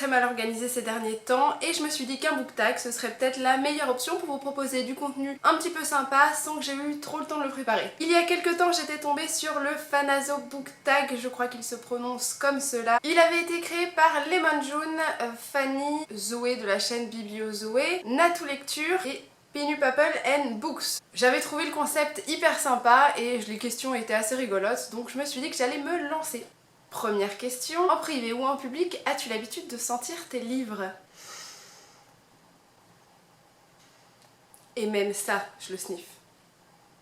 très mal organisée ces derniers temps et je me suis dit qu'un book tag ce serait peut-être la meilleure option pour vous proposer du contenu un petit peu sympa sans que j'ai eu trop le temps de le préparer. Il y a quelques temps j'étais tombée sur le Fanazo book tag, je crois qu'il se prononce comme cela. Il avait été créé par Lemon June, Fanny, Zoé de la chaîne Biblio Zoé, Natou Lecture et Pinup Apple and Books. J'avais trouvé le concept hyper sympa et les questions étaient assez rigolotes, donc je me suis dit que j'allais me lancer. Première question, en privé ou en public, as-tu l'habitude de sentir tes livres? Et même ça, je le sniffe.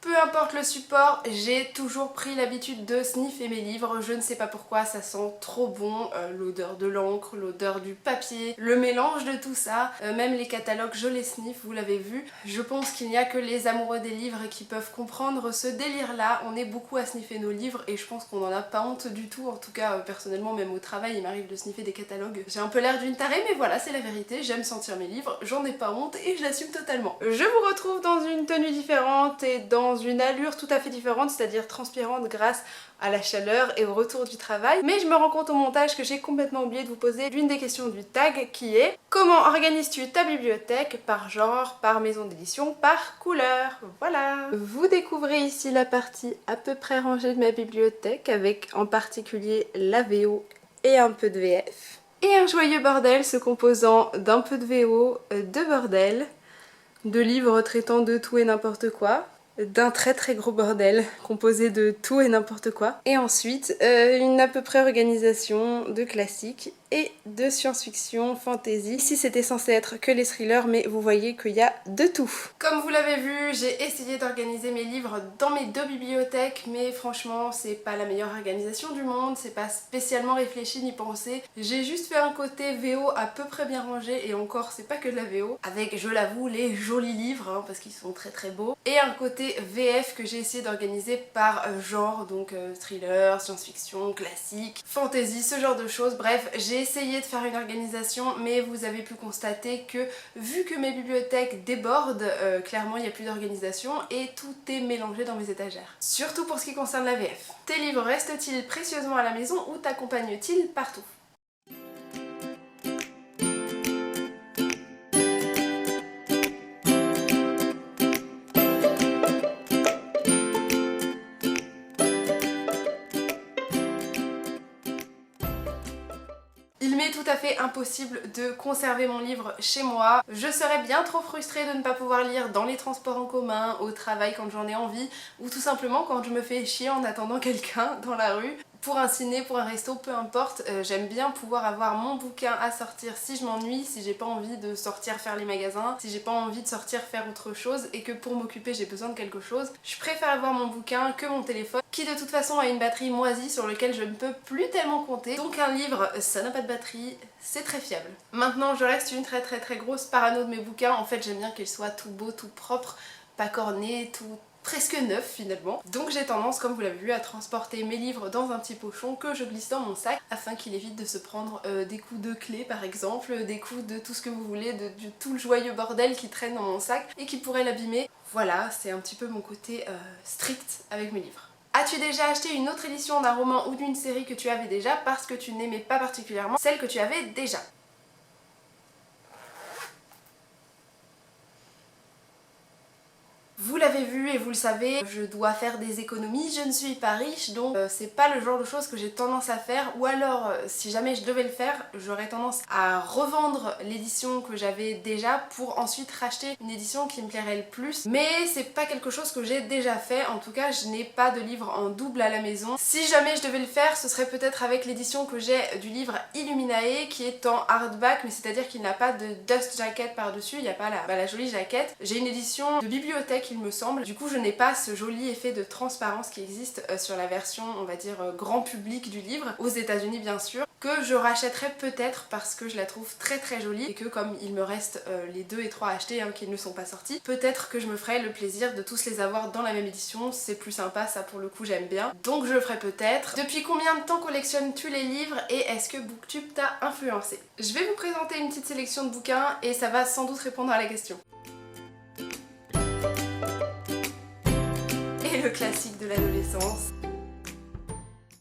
Peu importe le support, j'ai toujours pris l'habitude de sniffer mes livres, je ne sais pas pourquoi, ça sent trop bon, l'odeur de l'encre, l'odeur du papier, le mélange de tout ça, même les catalogues je les sniffe, vous l'avez vu. Je pense qu'il n'y a que les amoureux des livres qui peuvent comprendre ce délire là, on est beaucoup à sniffer nos livres et je pense qu'on n'en a pas honte du tout, en tout cas personnellement même au travail il m'arrive de sniffer des catalogues. J'ai un peu l'air d'une tarée mais voilà c'est la vérité, j'aime sentir mes livres, j'en ai pas honte et je l'assume totalement. Je vous retrouve dans une tenue différente et dans une allure tout à fait différente, c'est-à-dire transpirante grâce à la chaleur et au retour du travail. Mais je me rends compte au montage que j'ai complètement oublié de vous poser l'une des questions du tag qui est: comment organises-tu ta bibliothèque par genre, par maison d'édition, par couleur? Voilà. Vous découvrez ici la partie à peu près rangée de ma bibliothèque avec en particulier la VO et un peu de VF. Et un joyeux bordel se composant d'un peu de VO, de bordel, de livres traitant de tout et n'importe quoi, d'un très très gros bordel composé de tout et n'importe quoi, et ensuite une à peu près organisation de classiques et de science-fiction, fantasy. Ici c'était censé être que les thrillers mais vous voyez qu'il y a de tout. Comme vous l'avez vu, j'ai essayé d'organiser mes livres dans mes deux bibliothèques mais franchement c'est pas la meilleure organisation du monde, c'est pas spécialement réfléchi ni pensé. J'ai juste fait un côté VO à peu près bien rangé et encore c'est pas que de la VO, avec je l'avoue les jolis livres hein, parce qu'ils sont très très beaux, et un côté VF que j'ai essayé d'organiser par genre, donc thriller, science-fiction, classique, fantasy, ce genre de choses. Bref, j'ai essayé de faire une organisation mais vous avez pu constater que vu que mes bibliothèques débordent, clairement il n'y a plus d'organisation et tout est mélangé dans mes étagères. Surtout pour ce qui concerne la VF. Tes livres restent-ils précieusement à la maison ou t'accompagnent-ils partout? Il m'est tout à fait impossible de conserver mon livre chez moi. Je serais bien trop frustrée de ne pas pouvoir lire dans les transports en commun, au travail quand j'en ai envie, ou tout simplement quand je me fais chier en attendant quelqu'un dans la rue. Pour un ciné, pour un resto, peu importe, j'aime bien pouvoir avoir mon bouquin à sortir si je m'ennuie, si j'ai pas envie de sortir faire les magasins, si j'ai pas envie de sortir faire autre chose et que pour m'occuper j'ai besoin de quelque chose. Je préfère avoir mon bouquin que mon téléphone qui de toute façon a une batterie moisie sur laquelle je ne peux plus tellement compter. Donc un livre, ça n'a pas de batterie, c'est très fiable. Maintenant je reste une très grosse parano de mes bouquins, en fait j'aime bien qu'ils soient tout beaux, tout propres, pas cornés, tout presque neuf finalement. Donc j'ai tendance, comme vous l'avez vu, à transporter mes livres dans un petit pochon que je glisse dans mon sac afin qu'il évite de se prendre des coups de clé par exemple, des coups de tout ce que vous voulez, de tout le joyeux bordel qui traîne dans mon sac et qui pourrait l'abîmer. Voilà, c'est un petit peu mon côté strict avec mes livres. As-tu déjà acheté une autre édition d'un roman ou d'une série que tu avais déjà parce que tu n'aimais pas particulièrement celle que tu avais déjà? Vous l'avez vu et vous le savez, je dois faire des économies, je ne suis pas riche donc c'est pas le genre de choses que j'ai tendance à faire, ou alors si jamais je devais le faire, j'aurais tendance à revendre l'édition que j'avais déjà pour ensuite racheter une édition qui me plairait le plus, mais c'est pas quelque chose que j'ai déjà fait, en tout cas je n'ai pas de livre en double à la maison. Si jamais je devais le faire, ce serait peut-être avec l'édition que j'ai du livre Illuminae qui est en hardback, mais c'est-à-dire qu'il n'a pas de dust jacket par dessus, il n'y a pas la jolie jaquette. J'ai une édition de bibliothèque il me semble, du coup je n'ai pas ce joli effet de transparence qui existe sur la version on va dire grand public du livre, aux États-Unis bien sûr, que je rachèterai peut-être parce que je la trouve très jolie et que comme il me reste les 2 et 3 à acheter qui ne sont pas sortis, peut-être que je me ferai le plaisir de tous les avoir dans la même édition, c'est plus sympa, ça pour le coup j'aime bien, donc je le ferai peut-être. Depuis combien de temps collectionnes-tu les livres et est-ce que Booktube t'a influencé? Je vais vous présenter une petite sélection de bouquins et ça va sans doute répondre à la question. Et le classique de l'adolescence.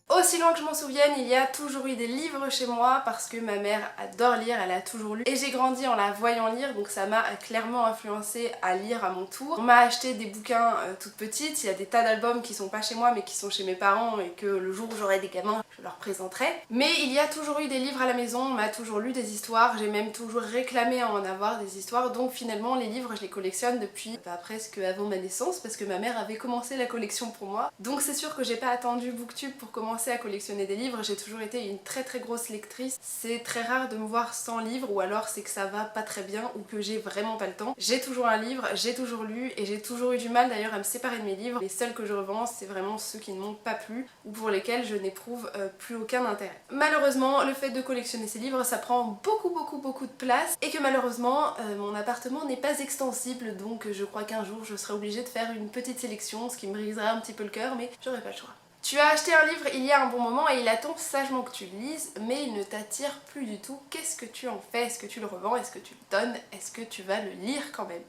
Au Aussi loin que je m'en souvienne, il y a toujours eu des livres chez moi parce que ma mère adore lire, elle a toujours lu et j'ai grandi en la voyant lire, donc ça m'a clairement influencée à lire à mon tour. On m'a acheté des bouquins toute petite, il y a des tas d'albums qui sont pas chez moi mais qui sont chez mes parents et que le jour où j'aurai des gamins, je leur présenterai. Mais il y a toujours eu des livres à la maison, on m'a toujours lu des histoires, j'ai même toujours réclamé à en avoir des histoires, donc finalement les livres je les collectionne depuis presque avant ma naissance parce que ma mère avait commencé la collection pour moi. Donc c'est sûr que j'ai pas attendu Booktube pour commencer à collectionner des livres, j'ai toujours été une très grosse lectrice. C'est très rare de me voir sans livre ou alors c'est que ça va pas très bien ou que j'ai vraiment pas le temps. J'ai toujours un livre, j'ai toujours lu et j'ai toujours eu du mal d'ailleurs à me séparer de mes livres. Les seuls que je revends c'est vraiment ceux qui ne m'ont pas plu ou pour lesquels je n'éprouve plus aucun intérêt. Malheureusement le fait de collectionner ces livres ça prend beaucoup de place et que malheureusement mon appartement n'est pas extensible, donc je crois qu'un jour je serai obligée de faire une petite sélection, ce qui me brisera un petit peu le cœur mais j'aurai pas le choix. Tu as acheté un livre il y a un bon moment et il attend sagement que tu le lises, mais il ne t'attire plus du tout. Qu'est-ce que tu en fais? Est-ce que tu le revends? Est-ce que tu le donnes? Est-ce que tu vas le lire quand même?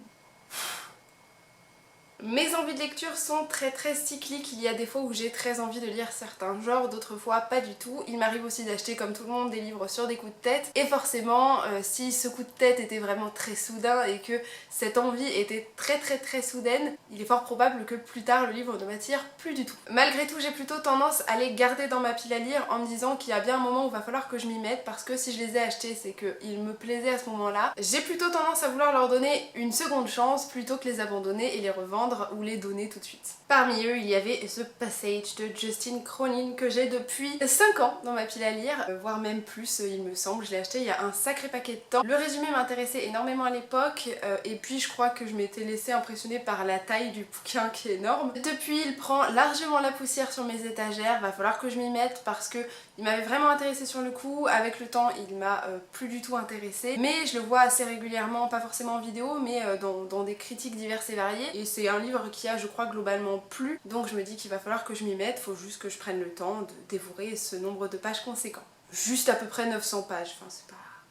Mes envies de lecture sont très cycliques, il y a des fois où j'ai très envie de lire certains genres, d'autres fois pas du tout. Il m'arrive aussi d'acheter comme tout le monde des livres sur des coups de tête et forcément si ce coup de tête était vraiment très soudain et que cette envie était très soudaine, il est fort probable que plus tard le livre ne m'attire plus du tout. Malgré tout j'ai plutôt tendance à les garder dans ma pile à lire en me disant qu'il y a bien un moment où il va falloir que je m'y mette parce que si je les ai achetés c'est qu'ils me plaisaient à ce moment-là. J'ai plutôt tendance à vouloir leur donner une seconde chance plutôt que les abandonner et les revendre ou les donner tout de suite. Parmi eux, il y avait The Passage de Justin Cronin que j'ai depuis 5 ans dans ma pile à lire, voire même plus il me semble. Je l'ai acheté il y a un sacré paquet de temps. Le résumé m'intéressait énormément à l'époque et puis je crois que je m'étais laissée impressionner par la taille du bouquin qui est énorme. Depuis, il prend largement la poussière sur mes étagères, va falloir que je m'y mette parce que il m'avait vraiment intéressé sur le coup. Avec le temps, il m'a plus du tout intéressé, mais je le vois assez régulièrement, pas forcément en vidéo, mais dans des critiques diverses et variées. Et c'est un livre qui a, je crois, globalement plu, donc je me dis qu'il va falloir que je m'y mette, faut juste que je prenne le temps de dévorer ce nombre de pages conséquent. Juste à peu près 900 pages, enfin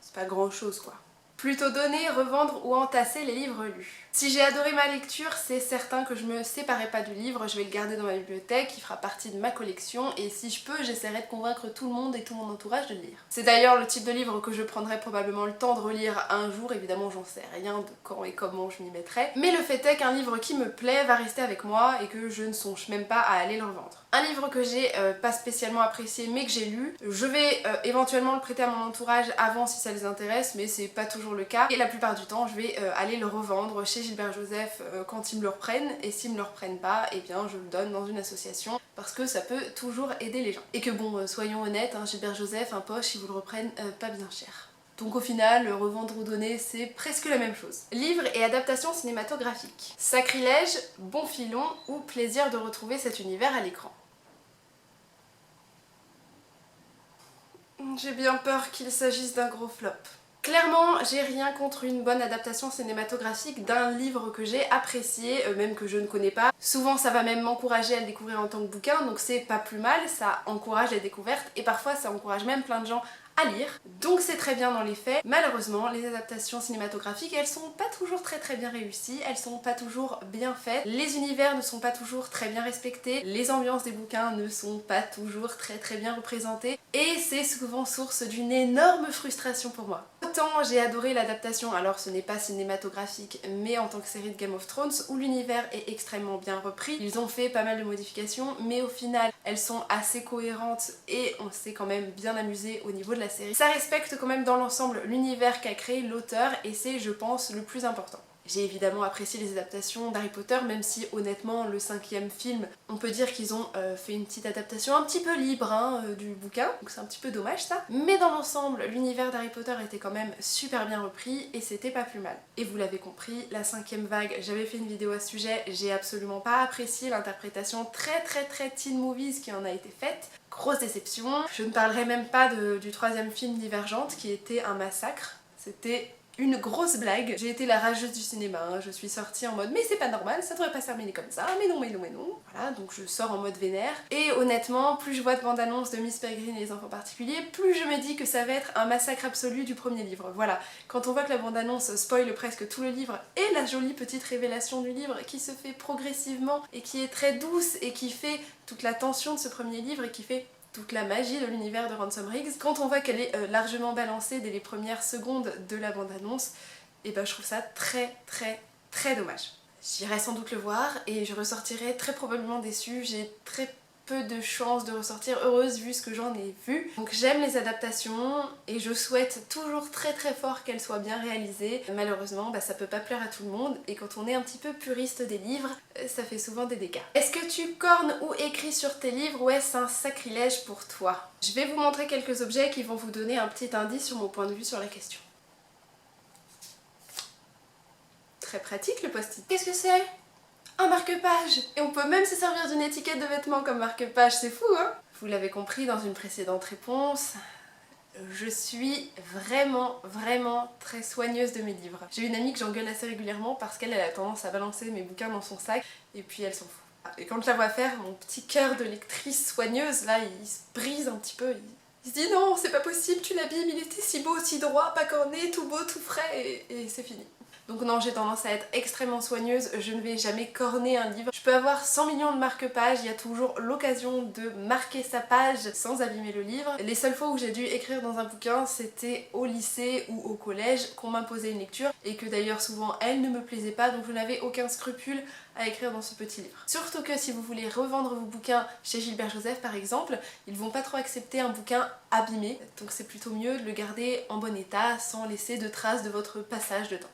c'est pas grand chose quoi. Plutôt donner, revendre ou entasser les livres lus. Si j'ai adoré ma lecture, c'est certain que je me séparerai pas du livre, je vais le garder dans ma bibliothèque, il fera partie de ma collection et si je peux, j'essaierai de convaincre tout le monde et tout mon entourage de le lire. C'est d'ailleurs le type de livre que je prendrai probablement le temps de relire un jour, évidemment j'en sais rien de quand et comment je m'y mettrai, mais le fait est qu'un livre qui me plaît va rester avec moi et que je ne songe même pas à aller le revendre. Un livre que j'ai pas spécialement apprécié mais que j'ai lu, je vais éventuellement le prêter à mon entourage avant si ça les intéresse, mais c'est pas toujours le cas et la plupart du temps je vais aller le revendre chez Gilbert Joseph quand ils me le reprennent et s'ils me le reprennent pas, et bien je le donne dans une association parce que ça peut toujours aider les gens. Et que bon, soyons honnêtes, hein, Gilbert Joseph, un poche, ils vous le reprennent pas bien cher. Donc au final, revendre ou donner, c'est presque la même chose. Livres et adaptations cinématographiques. Sacrilège, bon filon ou plaisir de retrouver cet univers à l'écran. J'ai bien peur qu'il s'agisse d'un gros flop. Clairement, j'ai rien contre une bonne adaptation cinématographique d'un livre que j'ai apprécié, même que je ne connais pas. Souvent ça va même m'encourager à le découvrir en tant que bouquin, donc c'est pas plus mal, ça encourage la découverte et parfois ça encourage même plein de gens à lire, donc c'est très bien dans les faits. Malheureusement, les adaptations cinématographiques, elles sont pas toujours très bien réussies, elles sont pas toujours bien faites, les univers ne sont pas toujours très bien respectés, les ambiances des bouquins ne sont pas toujours très bien représentées, et c'est souvent source d'une énorme frustration pour moi. Autant j'ai adoré l'adaptation, alors ce n'est pas cinématographique, mais en tant que série de Game of Thrones, où l'univers est extrêmement bien repris, ils ont fait pas mal de modifications, mais au final, elles sont assez cohérentes et on s'est quand même bien amusé au niveau de la série. Ça respecte quand même dans l'ensemble l'univers qu'a créé l'auteur et c'est, je pense, le plus important. J'ai évidemment apprécié les adaptations d'Harry Potter, même si honnêtement le 5e film, on peut dire qu'ils ont fait une petite adaptation un petit peu libre du bouquin, donc c'est un petit peu dommage ça. Mais dans l'ensemble, l'univers d'Harry Potter était quand même super bien repris et c'était pas plus mal. Et vous l'avez compris, la 5e vague, j'avais fait une vidéo à ce sujet, j'ai absolument pas apprécié l'interprétation très teen movies qui en a été faite. Grosse déception. Je ne parlerai même pas du 3e film Divergente qui était un massacre. C'était une grosse blague. J'ai été la rageuse du cinéma, hein. Je suis sortie en mode mais c'est pas normal, ça devrait pas se terminer comme ça, mais non. Voilà, donc je sors en mode vénère. Et honnêtement, plus je vois de bandes-annonces de Miss Peregrine et les enfants particuliers, plus je me dis que ça va être un massacre absolu du premier livre. Voilà, quand on voit que la bande-annonce spoil presque tout le livre et la jolie petite révélation du livre qui se fait progressivement et qui est très douce et qui fait toute la tension de ce premier livre et qui fait toute la magie de l'univers de Ransom Riggs. Quand on voit qu'elle est largement balancée dès les premières secondes de la bande-annonce, et ben je trouve ça très dommage. J'irai sans doute le voir et je ressortirai très probablement déçue. J'ai très peu de chances de ressortir heureuse vu ce que j'en ai vu. Donc j'aime les adaptations et je souhaite toujours très fort qu'elles soient bien réalisées. Malheureusement, ça peut pas plaire à tout le monde et quand on est un petit peu puriste des livres, ça fait souvent des dégâts. Est-ce que tu cornes ou écris sur tes livres ou est-ce un sacrilège pour toi? Je vais vous montrer quelques objets qui vont vous donner un petit indice sur mon point de vue sur la question. Très pratique le post-it. Qu'est-ce que c'est? Un marque-page! Et on peut même se servir d'une étiquette de vêtements comme marque-page, c'est fou hein? Vous l'avez compris dans une précédente réponse, je suis vraiment très soigneuse de mes livres. J'ai une amie que j'engueule assez régulièrement parce qu'elle a tendance à balancer mes bouquins dans son sac et puis elle s'en fout. Et quand je la vois faire, mon petit cœur de lectrice soigneuse, là, il se brise un petit peu. Il se dit non, c'est pas possible, tu l'abîmes, il était si beau, si droit, pas corné, tout beau, tout frais, et c'est fini. Donc non, j'ai tendance à être extrêmement soigneuse, je ne vais jamais corner un livre. Je peux avoir 100 millions de marque-pages, il y a toujours l'occasion de marquer sa page sans abîmer le livre. Les seules fois où j'ai dû écrire dans un bouquin, c'était au lycée ou au collège qu'on m'imposait une lecture et que d'ailleurs souvent elle ne me plaisait pas, donc je n'avais aucun scrupule à écrire dans ce petit livre. Surtout que si vous voulez revendre vos bouquins chez Gilbert Joseph par exemple, ils vont pas trop accepter un bouquin abîmé, donc c'est plutôt mieux de le garder en bon état sans laisser de traces de votre passage de temps.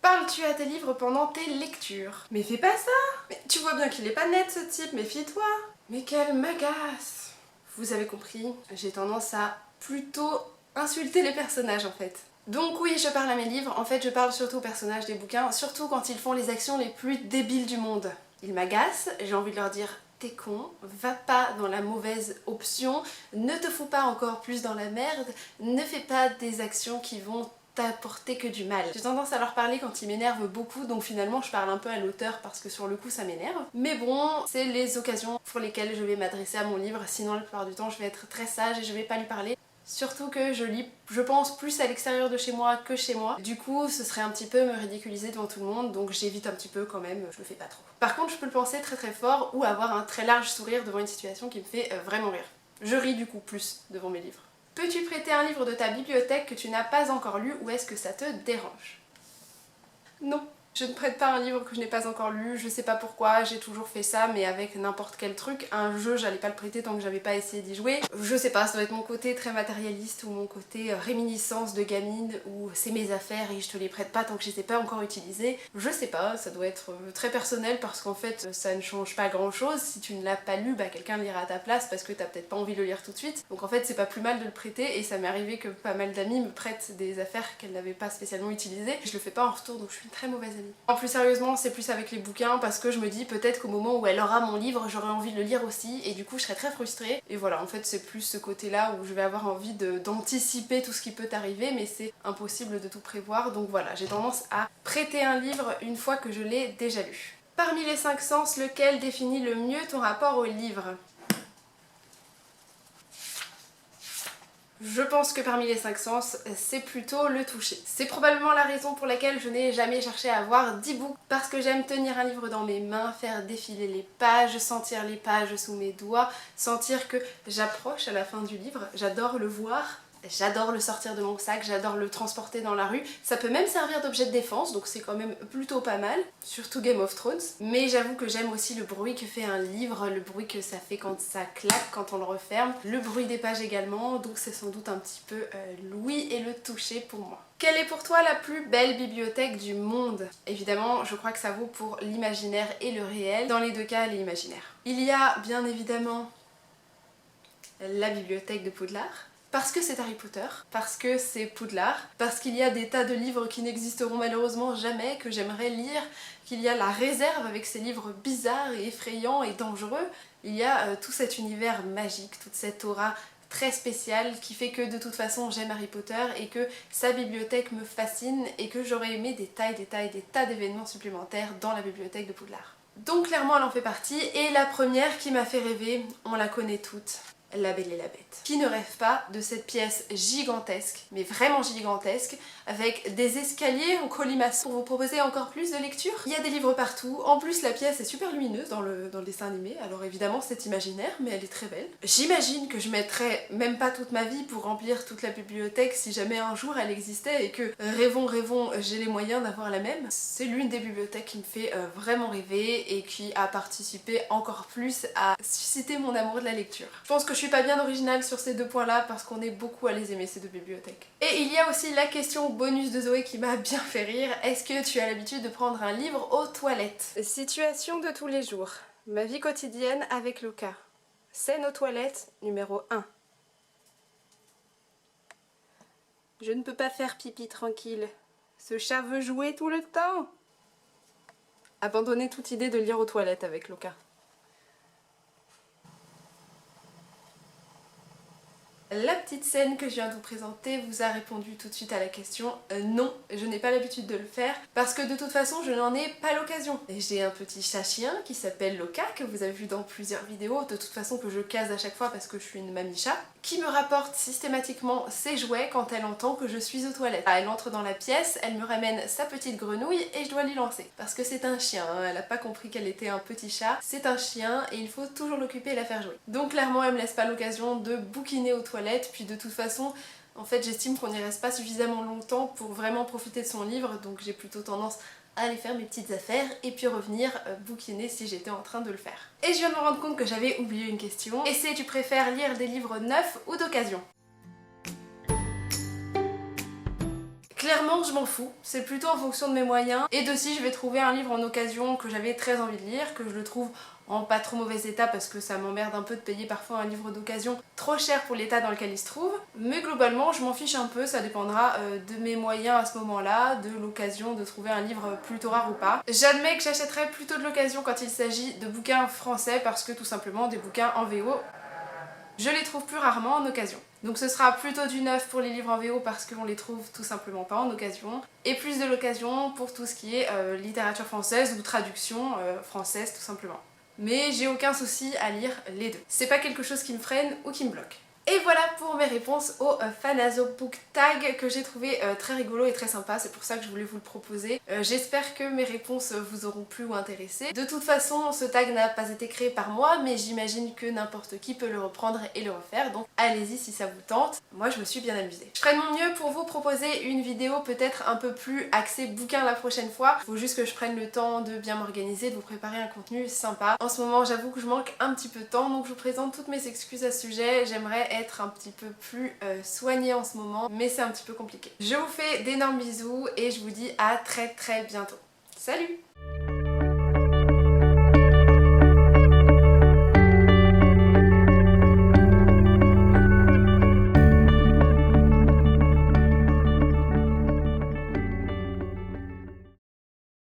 Parles-tu à tes livres pendant tes lectures? Mais fais pas ça! Mais tu vois bien qu'il est pas net ce type, méfie-toi! Mais quelle m'agace! Vous avez compris, j'ai tendance à plutôt insulter les personnages en fait. Donc oui, je parle à mes livres, en fait je parle surtout aux personnages des bouquins, surtout quand ils font les actions les plus débiles du monde. Ils m'agacent, j'ai envie de leur dire t'es con, va pas dans la mauvaise option, ne te fous pas encore plus dans la merde, ne fais pas des actions qui vont t'apporter que du mal. J'ai tendance à leur parler quand ils m'énervent beaucoup, donc finalement je parle un peu à l'auteur parce que sur le coup ça m'énerve. Mais bon, c'est les occasions pour lesquelles je vais m'adresser à mon livre, sinon la plupart du temps je vais être très sage et je vais pas lui parler. Surtout que je lis, je pense, plus à l'extérieur de chez moi que chez moi. Du coup, ce serait un petit peu me ridiculiser devant tout le monde, donc j'évite un petit peu quand même, je le fais pas trop. Par contre, je peux le penser très fort ou avoir un très large sourire devant une situation qui me fait vraiment rire. Je ris du coup plus devant mes livres. Peux-tu prêter un livre de ta bibliothèque que tu n'as pas encore lu ou est-ce que ça te dérange? Non. Je ne prête pas un livre que je n'ai pas encore lu, je sais pas pourquoi, j'ai toujours fait ça, mais avec n'importe quel truc. Un jeu, j'allais pas le prêter tant que j'avais pas essayé d'y jouer. Je sais pas, ça doit être mon côté très matérialiste ou mon côté réminiscence de gamine où c'est mes affaires et je te les prête pas tant que je les ai pas encore utilisées. Je sais pas, ça doit être très personnel parce qu'en fait ça ne change pas grand chose. Si tu ne l'as pas lu, quelqu'un le lira à ta place parce que t'as peut-être pas envie de le lire tout de suite. Donc en fait c'est pas plus mal de le prêter et ça m'est arrivé que pas mal d'amis me prêtent des affaires qu'elles n'avaient pas spécialement utilisées. Je le fais pas en retour donc je suis une très mauvaise amie. En plus sérieusement c'est plus avec les bouquins parce que je me dis peut-être qu'au moment où elle aura mon livre j'aurai envie de le lire aussi et du coup je serai très frustrée et voilà en fait c'est plus ce côté là où je vais avoir envie d'anticiper tout ce qui peut arriver mais c'est impossible de tout prévoir donc voilà j'ai tendance à prêter un livre une fois que je l'ai déjà lu. Parmi les 5 sens, lequel définit le mieux ton rapport au livre? Je pense que parmi les 5 sens, c'est plutôt le toucher. C'est probablement la raison pour laquelle je n'ai jamais cherché à avoir d'e-book parce que j'aime tenir un livre dans mes mains, faire défiler les pages, sentir les pages sous mes doigts, sentir que j'approche à la fin du livre, j'adore le voir. J'adore le sortir de mon sac, j'adore le transporter dans la rue. Ça peut même servir d'objet de défense, donc c'est quand même plutôt pas mal. Surtout Game of Thrones. Mais j'avoue que j'aime aussi le bruit que fait un livre, le bruit que ça fait quand ça claque, quand on le referme. Le bruit des pages également, donc c'est sans doute un petit peu l'ouïe et le toucher pour moi. Quelle est pour toi la plus belle bibliothèque du monde? Évidemment, je crois que ça vaut pour l'imaginaire et le réel. Dans les deux cas, elle est imaginaire. Il y a bien évidemment la bibliothèque de Poudlard. Parce que c'est Harry Potter, parce que c'est Poudlard, parce qu'il y a des tas de livres qui n'existeront malheureusement jamais, que j'aimerais lire, qu'il y a la réserve avec ces livres bizarres et effrayants et dangereux. Il y a tout cet univers magique, toute cette aura très spéciale qui fait que de toute façon j'aime Harry Potter et que sa bibliothèque me fascine et que j'aurais aimé des tas d'événements supplémentaires dans la bibliothèque de Poudlard. Donc clairement elle en fait partie et la première qui m'a fait rêver, on la connaît toutes. La Belle et la Bête. Qui ne rêve pas de cette pièce gigantesque, mais vraiment gigantesque, avec des escaliers en colimaçon pour vous proposer encore plus de lecture. Il y a des livres partout, en plus la pièce est super lumineuse dans le dessin animé, alors évidemment c'est imaginaire, mais elle est très belle. J'imagine que je mettrais même pas toute ma vie pour remplir toute la bibliothèque si jamais un jour elle existait et que rêvons, j'ai les moyens d'avoir la même. C'est l'une des bibliothèques qui me fait vraiment rêver et qui a participé encore plus à susciter mon amour de la lecture. Je pense que je suis pas bien originale sur ces deux points-là parce qu'on est beaucoup à les aimer ces deux bibliothèques. Et il y a aussi la question bonus de Zoé qui m'a bien fait rire. Est-ce que tu as l'habitude de prendre un livre aux toilettes? Situation de tous les jours. Ma vie quotidienne avec Loka. Scène aux toilettes numéro 1. Je ne peux pas faire pipi tranquille. Ce chat veut jouer tout le temps. Abandonner toute idée de lire aux toilettes avec Loka. La petite scène que je viens de vous présenter vous a répondu tout de suite à la question non, je n'ai pas l'habitude de le faire parce que de toute façon je n'en ai pas l'occasion. J'ai un petit chat-chien qui s'appelle Loka, que vous avez vu dans plusieurs vidéos, de toute façon que je case à chaque fois parce que je suis une mamie chat, qui me rapporte systématiquement ses jouets quand elle entend que je suis aux toilettes. Elle entre dans la pièce, elle me ramène sa petite grenouille et je dois lui lancer. Parce que c'est un chien, hein, elle n'a pas compris qu'elle était un petit chat, c'est un chien et il faut toujours l'occuper et la faire jouer. Donc clairement elle me laisse pas l'occasion de bouquiner aux toilettes. Puis de toute façon, en fait j'estime qu'on n'y reste pas suffisamment longtemps pour vraiment profiter de son livre, donc j'ai plutôt tendance à aller faire mes petites affaires et puis revenir bouquiner si j'étais en train de le faire. Et je viens de me rendre compte que j'avais oublié une question, et c'est: tu préfères lire des livres neufs ou d'occasion? Clairement je m'en fous, c'est plutôt en fonction de mes moyens et de si je vais trouver un livre en occasion que j'avais très envie de lire, que je le trouve en pas trop mauvais état parce que ça m'emmerde un peu de payer parfois un livre d'occasion trop cher pour l'état dans lequel il se trouve, mais globalement je m'en fiche un peu, ça dépendra de mes moyens à ce moment-là, de l'occasion de trouver un livre plutôt rare ou pas. J'admets que j'achèterais plutôt de l'occasion quand il s'agit de bouquins français parce que tout simplement des bouquins en VO, je les trouve plus rarement en occasion. Donc ce sera plutôt du neuf pour les livres en VO parce qu'on les trouve tout simplement pas en occasion, et plus de l'occasion pour tout ce qui est littérature française ou traduction française tout simplement. Mais j'ai aucun souci à lire les deux. C'est pas quelque chose qui me freine ou qui me bloque. Et voilà pour mes réponses au Fanazo Book Tag que j'ai trouvé très rigolo et très sympa, c'est pour ça que je voulais vous le proposer. J'espère que mes réponses vous auront plu ou intéressé. De toute façon, ce tag n'a pas été créé par moi, mais j'imagine que n'importe qui peut le reprendre et le refaire, donc allez-y si ça vous tente. Moi je me suis bien amusée. Je ferai de mon mieux pour vous proposer une vidéo peut-être un peu plus axée bouquin la prochaine fois. Faut juste que je prenne le temps de bien m'organiser, de vous préparer un contenu sympa. En ce moment j'avoue que je manque un petit peu de temps, donc je vous présente toutes mes excuses à ce sujet. J'aimerais être un petit peu plus soignée en ce moment, mais c'est un petit peu compliqué. Je vous fais d'énormes bisous et je vous dis à très bientôt. Salut!